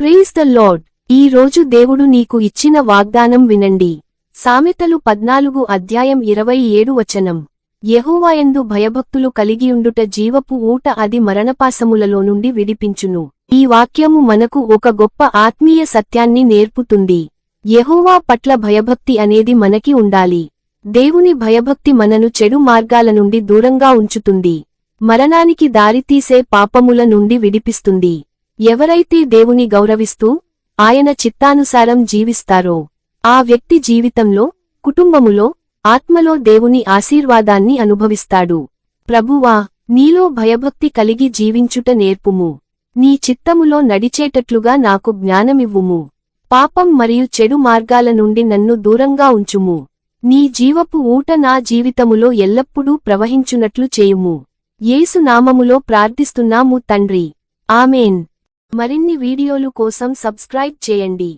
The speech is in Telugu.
Praise the lord. ఈ రోజు దేవుడు నీకు ఇచ్చిన వాగ్దానం వినండి. సామెతలు 14:27 వచనం. యెహోవాయందు భయభక్తులు కలిగియుండుట జీవపు ఊట, అది మరణపాశములలో నుండి విడిపించును. ఈ వాక్యము మనకు ఒక గొప్ప ఆత్మీయ సత్యాన్ని నేర్పుతుంది. యెహోవా పట్ల భయభక్తి అనేది మనకి ఉండాలి. దేవుని భయభక్తి మనను చెడు మార్గాల నుండి దూరంగా ఉంచుతుంది. మరణానికి దారితీసే పాపముల నుండి విడిపిస్తుంది. ఎవరైతే దేవుని గౌరవిస్తూ ఆయన చిత్తానుసారం జీవిస్తారో ఆ వ్యక్తి జీవితంలో, కుటుంబములో, ఆత్మలో దేవుని ఆశీర్వాదాన్ని అనుభవిస్తాడు. ప్రభువా, నీలో భయభక్తి కలిగి జీవించుట నేర్పుము. నీ చిత్తములో నడిచేటట్లుగా నాకు జ్ఞానమివ్వుము. పాపం మరియు చెడు మార్గాల నుండి నన్ను దూరంగా ఉంచుము. నీ జీవపు ఊట నా జీవితములో ఎల్లప్పుడూ ప్రవహించునట్లు చేయుము. యేసు నామములో ప్రార్థిస్తున్నాము తండ్రి. ఆమేన్. మరిన్ని వీడియోలు కోసం సబ్స్క్రైబ్ చేయండి.